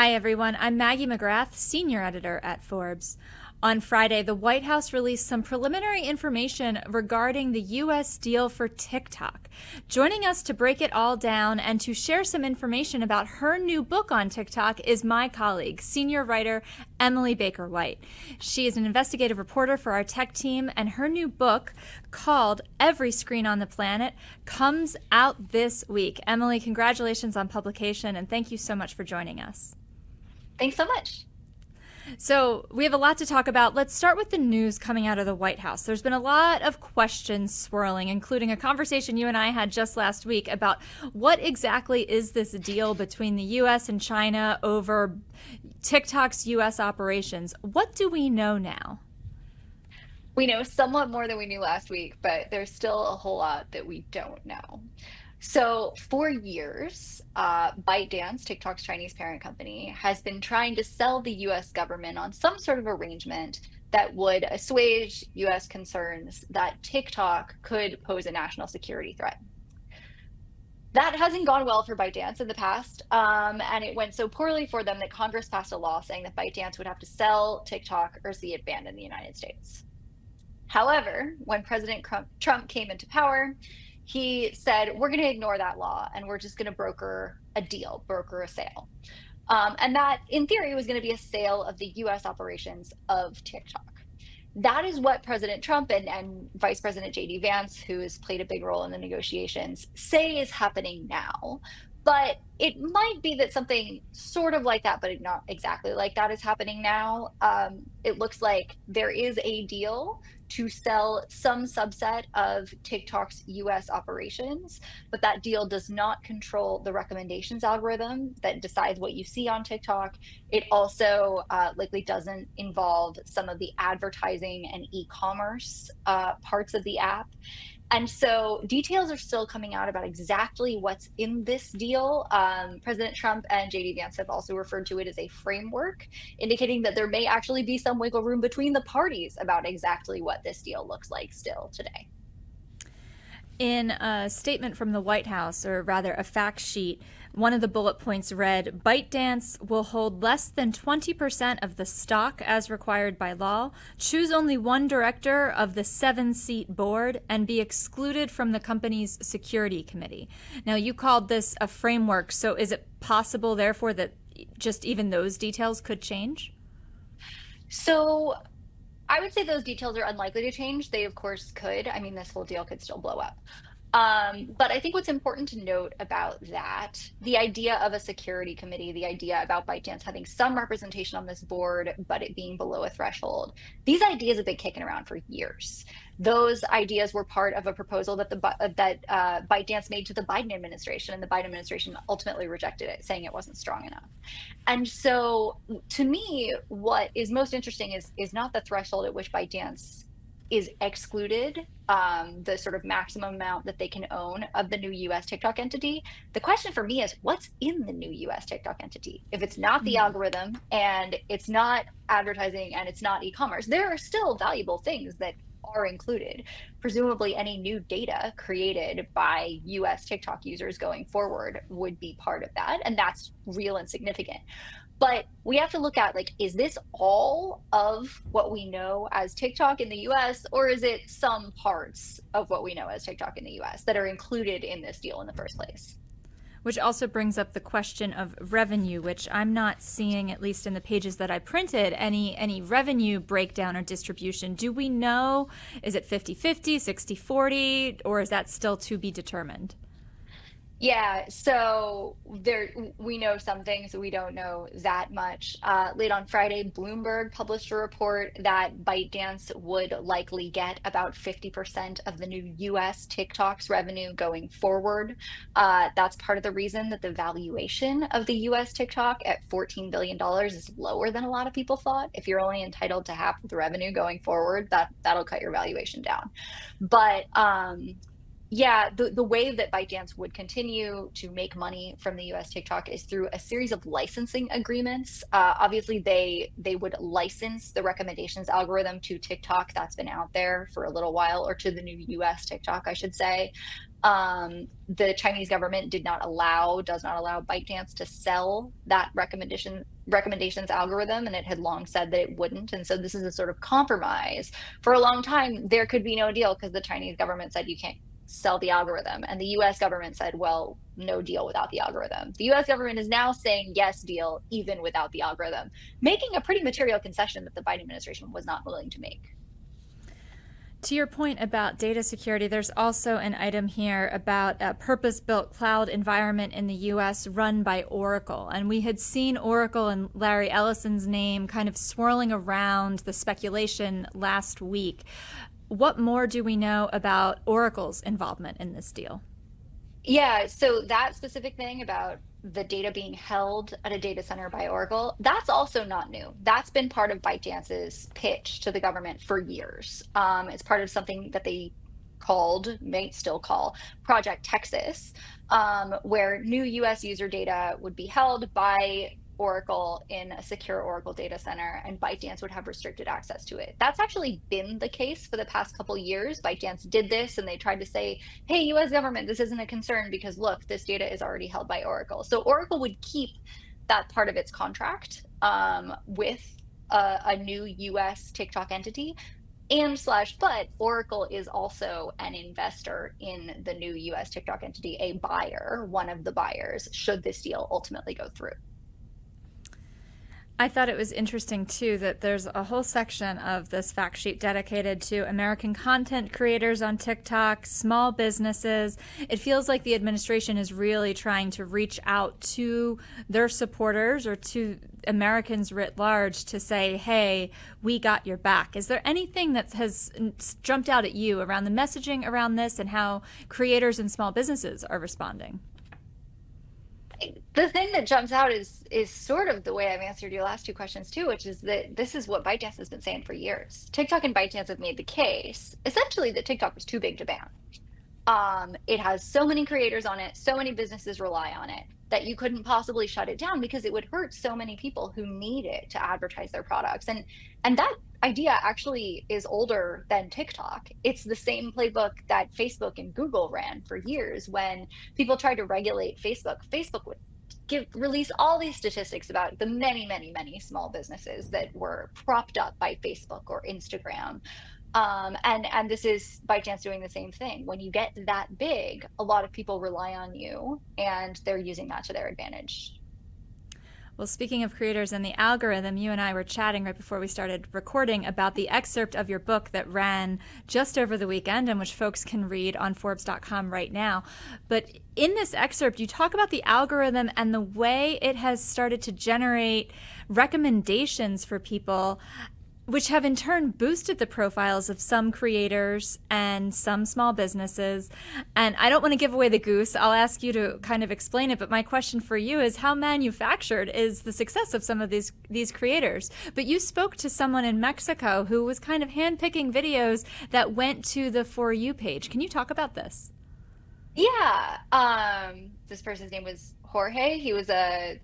Hi, everyone. I'm Maggie McGrath, senior editor at Forbes. On Friday, the White House released some preliminary information regarding the U.S. deal for TikTok. Joining us to break it all down and to share some information about her new book on TikTok is my colleague, senior writer Emily Baker White. She is an investigative reporter for our tech team, and her new book, called Every Screen on the Planet, comes out this week. Emily, congratulations on publication, and thank you so much for joining us. Thanks so much. So we have a lot to talk about. Let's start with the news coming out of the White House. There's been a lot of questions swirling, including a conversation you and I had just last week about what exactly is this deal between the U.S. and China over TikTok's U.S. operations. What do we know now? We know somewhat more than we knew last week, but there's still a whole lot that we don't know. So, for years, BiteDance, TikTok's Chinese parent company, has been trying to sell the US government on some sort of arrangement that would assuage US concerns that TikTok could pose a national security threat. That hasn't gone well for ByteDance in the past, and it went so poorly for them that Congress passed a law saying that ByteDance would have to sell TikTok or see it banned in the United States. However, when President Trump came into power, he said, we're going to ignore that law and we're just going to broker a deal, broker a sale. And that, in theory, was going to be a sale of the US operations of TikTok. That is what President Trump and Vice President JD Vance, who has played a big role in the negotiations, say is happening now. But it might be that something sort of like that, but not exactly like that, is happening now. It looks like there is a deal to sell some subset of TikTok's US operations, but that deal does not control the recommendations algorithm that decides what you see on TikTok. It also likely doesn't involve some of the advertising and e-commerce parts of the app. And so details are still coming out about exactly what's in this deal. President Trump and JD Vance have also referred to it as a framework, indicating that there may actually be some wiggle room between the parties about exactly what this deal looks like still today. In a statement from the White House, or rather a fact sheet, one of the bullet points read, ByteDance will hold less than 20% of the stock as required by law, choose only one director of the 7-seat board, and be excluded from the company's security committee. Now, you called this a framework, so is it possible, therefore, that just even those details could change? So I would say those details are unlikely to change. They, of course, could. I mean, this whole deal could still blow up. But I think what's important to note about that, the idea of a security committee, the idea about ByteDance having some representation on this board, but it being below a threshold, these ideas have been kicking around for years. Those ideas were part of a proposal that ByteDance made to the Biden administration, and the Biden administration ultimately rejected it, saying it wasn't strong enough. And so, to me, what is most interesting is not the threshold at which ByteDance is excluded, the sort of maximum amount that they can own of the new US TikTok entity. The question for me is, what's in the new US TikTok entity? If it's not the algorithm and it's not advertising and it's not e-commerce, there are still valuable things that are included. Presumably any new data created by US TikTok users going forward would be part of that, and that's real and significant. But we have to look at, like, is this all of what we know as TikTok in the US, or is it some parts of what we know as TikTok in the US that are included in this deal in the first place? Which also brings up the question of revenue, which I'm not seeing, at least in the pages that I printed, any revenue breakdown or distribution. Do we know, is it 50-50, 60-40, or is that still to be determined? Yeah, so we know some things, we don't know that much. Late on Friday, Bloomberg published a report that ByteDance would likely get about 50% of the new US TikTok's revenue going forward. That's part of the reason that the valuation of the US TikTok at $14 billion is lower than a lot of people thought. If you're only entitled to half of the revenue going forward, that'll cut your valuation down. But yeah, the way that ByteDance would continue to make money from the US TikTok is through a series of licensing agreements. Obviously, they would license the recommendations algorithm to TikTok that's been out there for a little while, or to the new US TikTok, I should say. The Chinese government does not allow ByteDance to sell that recommendations algorithm, and it had long said that it wouldn't. And so this is a sort of compromise. For a long time, there could be no deal because the Chinese government said you can't sell the algorithm. And the US government said, well, no deal without the algorithm. The US government is now saying yes, deal, even without the algorithm, making a pretty material concession that the Biden administration was not willing to make. To your point about data security, there's also an item here about a purpose-built cloud environment in the U.S. run by Oracle. And we had seen Oracle and Larry Ellison's name kind of swirling around the speculation last week. What more do we know about Oracle's involvement in this deal? Yeah, so that specific thing about the data being held at a data center by Oracle, that's also not new. That's been part of ByteDance's pitch to the government for years. It's part of something that they called, may still call, Project Texas, where new US user data would be held by Oracle in a secure Oracle data center, and ByteDance would have restricted access to it. That's actually been the case for the past couple of years. ByteDance did this, and they tried to say, hey, US government, this isn't a concern because look, this data is already held by Oracle. So Oracle would keep that part of its contract with a new US TikTok entity. But Oracle is also an investor in the new US TikTok entity, a buyer, one of the buyers, should this deal ultimately go through. I thought it was interesting, too, that there's a whole section of this fact sheet dedicated to American content creators on TikTok, small businesses. It feels like the administration is really trying to reach out to their supporters or to Americans writ large to say, hey, we got your back. Is there anything that has jumped out at you around the messaging around this and how creators and small businesses are responding? The thing that jumps out is sort of the way I've answered your last two questions too, which is that this is what ByteDance has been saying for years. TikTok and ByteDance have made the case, essentially, that TikTok was too big to ban. It has so many creators on it, so many businesses rely on it, that you couldn't possibly shut it down because it would hurt so many people who need it to advertise their products. And that idea actually is older than TikTok. It's the same playbook that Facebook and Google ran for years when people tried to regulate Facebook. Facebook would release all these statistics about the many small businesses that were propped up by Facebook or Instagram. And this is ByteDance doing the same thing. When you get that big, a lot of people rely on you, and they're using that to their advantage. Well, speaking of creators and the algorithm, you and I were chatting right before we started recording about the excerpt of your book that ran just over the weekend and which folks can read on Forbes.com right now. But in this excerpt, you talk about the algorithm and the way it has started to generate recommendations for people, which have in turn boosted the profiles of some creators and some small businesses. And I don't want to give away the goose. I'll ask you to kind of explain it. But my question for you is, how manufactured is the success of some of these creators? But you spoke to someone in Mexico who was kind of handpicking videos that went to the For You page. Can you talk about this? Yeah. This person's name was Jorge. He was a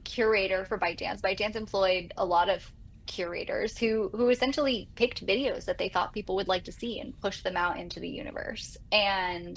curator for ByteDance. ByteDance employed a lot of curators who essentially picked videos that they thought people would like to see and pushed them out into the universe. And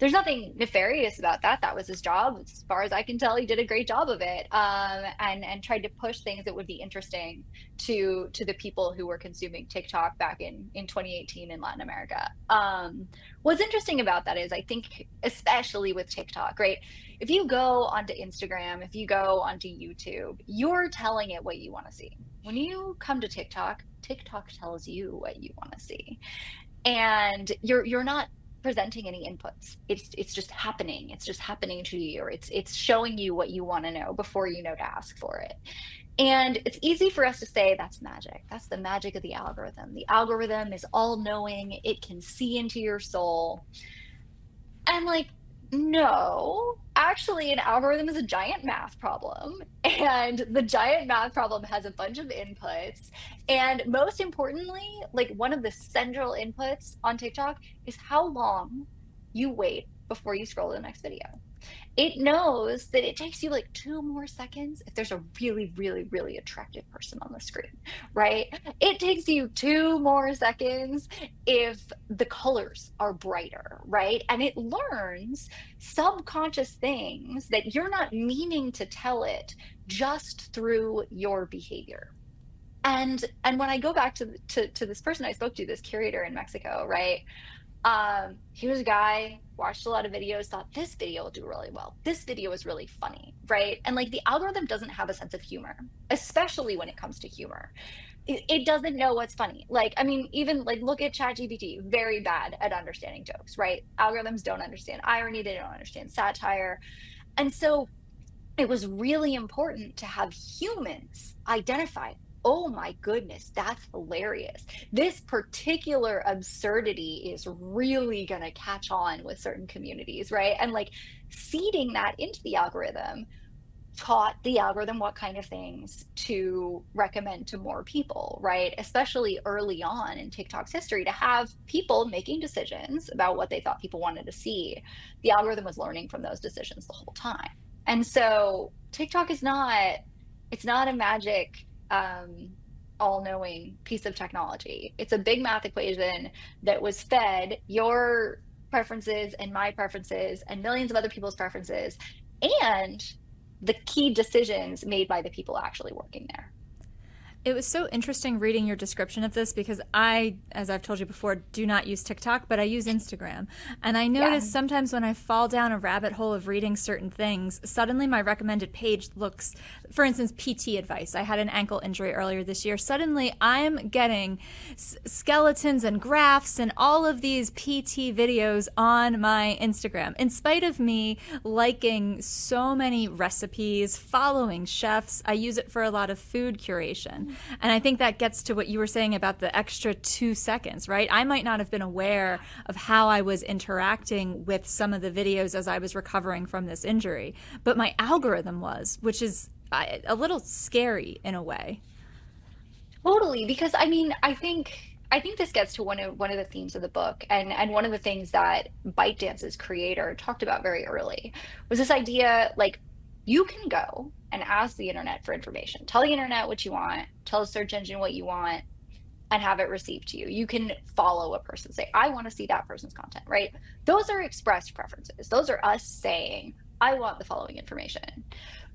there's nothing nefarious about that. That was his job. As far as I can tell, he did a great job of it, and tried to push things that would be interesting to the people who were consuming TikTok back in 2018 in Latin America. What's interesting about that is, I think, especially with TikTok, right? If you go onto Instagram, if you go onto YouTube, you're telling it what you want to see. When you come to TikTok, TikTok tells you what you want to see. And you're not presenting any inputs. It's just happening. It's just happening to you, or it's showing you what you want to know before you know to ask for it. And it's easy for us to say that's magic. That's the magic of the algorithm. The algorithm is all knowing. It can see into your soul. And like, no, actually, an algorithm is a giant math problem. And the giant math problem has a bunch of inputs. And most importantly, like, one of the central inputs on TikTok is how long you wait before you scroll to the next video. it knows that it takes you like 2 more seconds if there's a really, really, really attractive person on the screen, right? It takes you 2 more seconds if the colors are brighter, right? And it learns subconscious things that you're not meaning to tell it just through your behavior. And when I go back to this person I spoke to, this curator in Mexico, right? He was a guy, watched a lot of videos, thought this video will do really well. This video is really funny, right? And like the algorithm doesn't have a sense of humor, especially when it comes to humor. It doesn't know what's funny. Like, I mean, even like look at ChatGPT, very bad at understanding jokes, right? Algorithms don't understand irony, they don't understand satire. And so it was really important to have humans identify, oh my goodness, that's hilarious. This particular absurdity is really going to catch on with certain communities, right? And like seeding that into the algorithm taught the algorithm what kind of things to recommend to more people, right? Especially early on in TikTok's history, to have people making decisions about what they thought people wanted to see. The algorithm was learning from those decisions the whole time. And so TikTok is not, it's not a magic, all-knowing piece of technology. It's a big math equation that was fed your preferences and my preferences and millions of other people's preferences, and the key decisions made by the people actually working there. It was so interesting reading your description of this because I, as I've told you before, do not use TikTok, but I use Instagram. And I notice sometimes when I fall down a rabbit hole of reading certain things, suddenly my recommended page looks, for instance, PT advice. I had an ankle injury earlier this year. Suddenly I'm getting skeletons and graphs and all of these PT videos on my Instagram. In spite of me liking so many recipes, following chefs, I use it for a lot of food curation. And I think that gets to what you were saying about the extra 2 seconds, right? I might not have been aware of how I was interacting with some of the videos as I was recovering from this injury, but my algorithm was, which is a little scary in a way. Totally, because I mean, I think this gets to one of the themes of the book, and one of the things that ByteDance's creator talked about very early was this idea, like, you can go and ask the internet for information. Tell the internet what you want, tell the search engine what you want, and have it received to you. You can follow a person, say, I want to see that person's content, right? Those are expressed preferences. Those are us saying, I want the following information.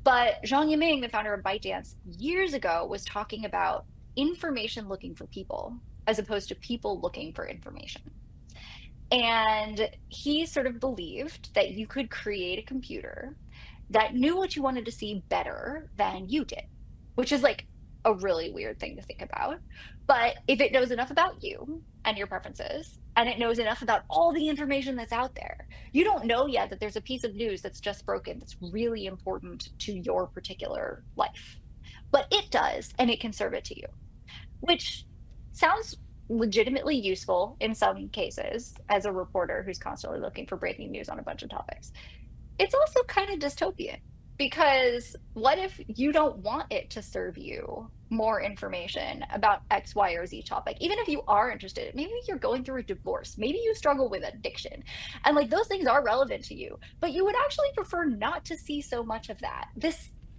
But Zhang Yiming, the founder of ByteDance, years ago was talking about information looking for people as opposed to people looking for information. And he sort of believed that you could create a computer that knew what you wanted to see better than you did, which is like a really weird thing to think about. But if it knows enough about you and your preferences, and it knows enough about all the information that's out there, you don't know yet that there's a piece of news that's just broken that's really important to your particular life. But it does, and it can serve it to you, which sounds legitimately useful in some cases as a reporter who's constantly looking for breaking news on a bunch of topics. It's also kind of dystopian, because what if you don't want it to serve you more information about X, Y, or Z topic? Even if you are interested, maybe you're going through a divorce, maybe you struggle with addiction, and like those things are relevant to you, but you would actually prefer not to see so much of that.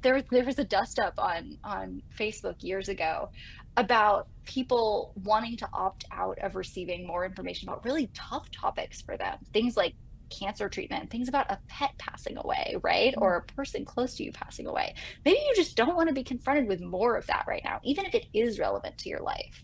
There was a dust up on Facebook years ago about people wanting to opt out of receiving more information about really tough topics for them, things like cancer treatment, things about a pet passing away, right? Or a person close to you passing away. Maybe you just don't want to be confronted with more of that right now, even if it is relevant to your life.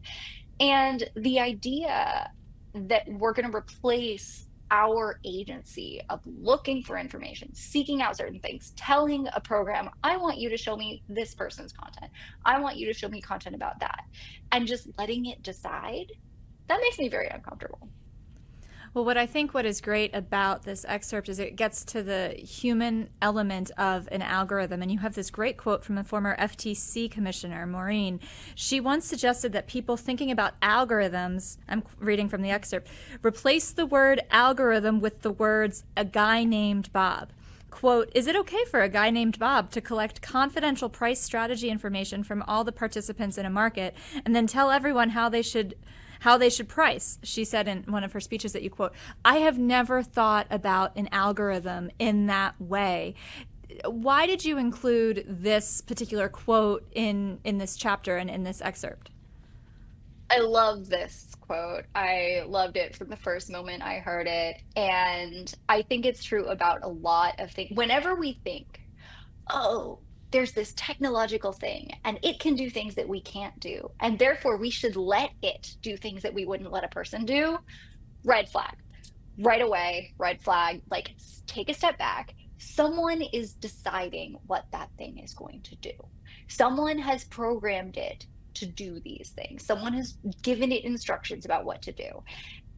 And the idea that we're going to replace our agency of looking for information, seeking out certain things, telling a program, I want you to show me this person's content, I want you to show me content about that, and just letting it decide, that makes me very uncomfortable. Well, what is great about this excerpt is it gets to the human element of an algorithm. And you have this great quote from a former FTC commissioner, Maureen. She once suggested that people thinking about algorithms, I'm reading from the excerpt, replace the word algorithm with the words a guy named Bob. Quote, is it okay for a guy named Bob to collect confidential price strategy information from all the participants in a market and then tell everyone how how they should price. She said in one of her speeches that you quote, "I have never thought about an algorithm in that way." Why did you include this particular quote in this chapter and in this excerpt? I love this quote. I loved it from the first moment I heard it. And I think it's true about a lot of things. Whenever we think, oh, there's this technological thing and it can do things that we can't do, and therefore we should let it do things that we wouldn't let a person do, red flag. Right away, red flag. Like, take a step back. Someone is deciding what that thing is going to do. Someone has programmed it to do these things. Someone has given it instructions about what to do.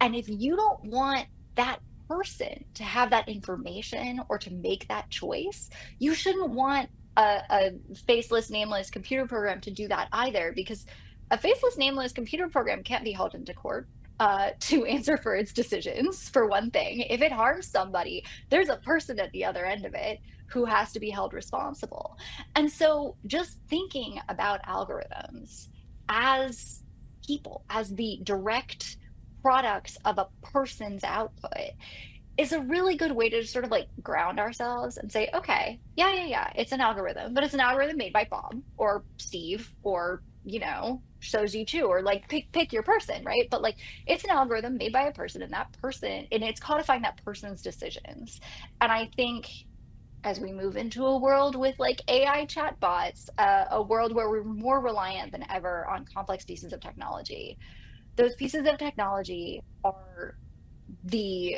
And if you don't want that person to have that information or to make that choice, you shouldn't want a faceless, nameless computer program to do that either, because a faceless, nameless computer program can't be held into court to answer for its decisions, for one thing. If it harms somebody, there's a person at the other end of it who has to be held responsible. And so just thinking about algorithms as people, as the direct products of a person's output, is a really good way to sort of like ground ourselves and say, okay, yeah, it's an algorithm, but it's an algorithm made by Bob or Steve or, Shoji Chu, or like pick your person, right? But like, it's an algorithm made by a person, and that person, and it's codifying that person's decisions. And I think as we move into a world with like AI chatbots, a world where we're more reliant than ever on complex pieces of technology, those pieces of technology are the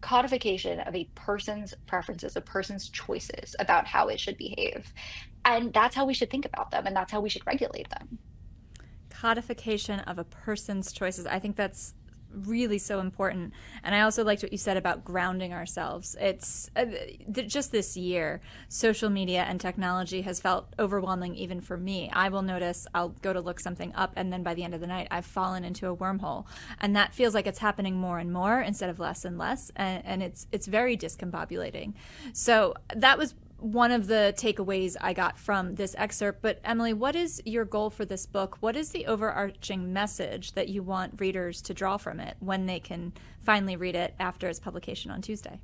codification of a person's preferences, a person's choices about how it should behave. And that's how we should think about them, and that's how we should regulate them. Codification of a person's choices. I think that's really so important. And I also liked what you said about grounding ourselves. It's just this year, social media and technology has felt overwhelming even for me. I will notice I'll go to look something up, and then by the end of the night, I've fallen into a wormhole. And that feels like it's happening more and more instead of less and less. And it's very discombobulating. So that was one of the takeaways I got from this excerpt. But Emily, what is your goal for this book? What is the overarching message that you want readers to draw from it when they can finally read it after its publication on Tuesday?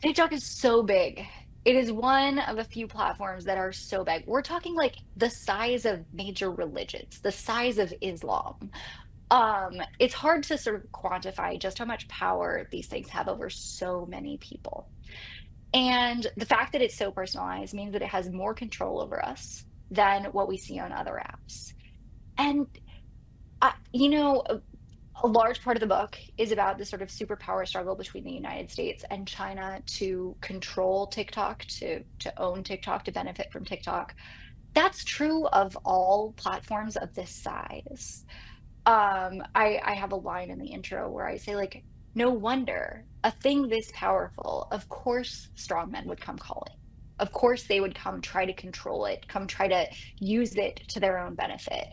TikTok is so big. It is one of a few platforms that are so big. We're talking like the size of major religions, the size of Islam. It's hard to sort of quantify just how much power these things have over so many people. And the fact that it's so personalized means that it has more control over us than what we see on other apps. And, a large part of the book is about the sort of superpower struggle between the United States and China to control TikTok, to own TikTok, to benefit from TikTok. That's true of all platforms of this size. I have a line in the intro where I say, like, no wonder a thing this powerful, of course, strongmen would come calling. Of course, they would come try to control it, come try to use it to their own benefit.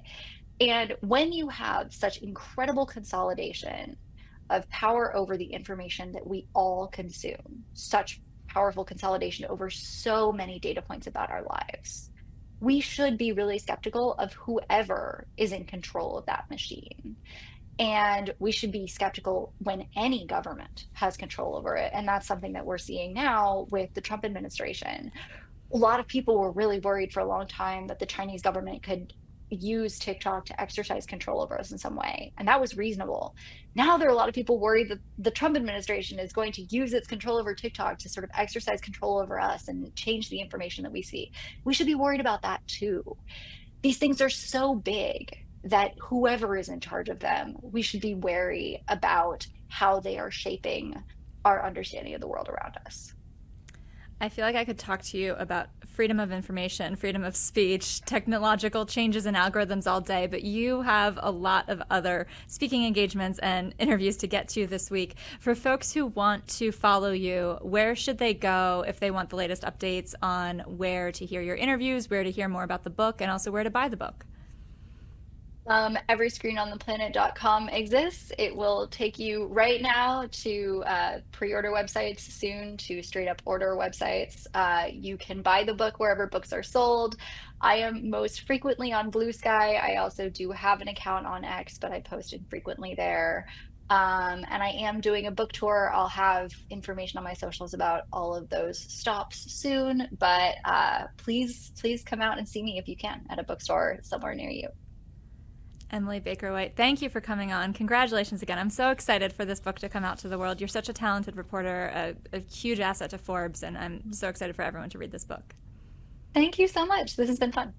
And when you have such incredible consolidation of power over the information that we all consume, such powerful consolidation over so many data points about our lives, we should be really skeptical of whoever is in control of that machine. And we should be skeptical when any government has control over it. And that's something that we're seeing now with the Trump administration. A lot of people were really worried for a long time that the Chinese government could use TikTok to exercise control over us in some way. And that was reasonable. Now there are a lot of people worried that the Trump administration is going to use its control over TikTok to sort of exercise control over us and change the information that we see. We should be worried about that too. These things are so big that whoever is in charge of them, we should be wary about how they are shaping our understanding of the world around us. I feel like I could talk to you about freedom of information, freedom of speech, technological changes in algorithms all day, but you have a lot of other speaking engagements and interviews to get to this week. For folks who want to follow you, where should they go if they want the latest updates on where to hear your interviews, where to hear more about the book, and also where to buy the book? Everyscreenontheplanet.com exists. It will take you right now to pre-order websites, soon to straight up order websites. You can buy the book wherever books are sold. I am most frequently on Blue Sky. I also do have an account on X, but I post infrequently there. And I am doing a book tour. I'll have information on my socials about all of those stops soon. But please come out and see me if you can at a bookstore somewhere near you. Emily Baker White, thank you for coming on. Congratulations again. I'm so excited for this book to come out to the world. You're such a talented reporter, a huge asset to Forbes, and I'm so excited for everyone to read this book. Thank you so much. This has been fun.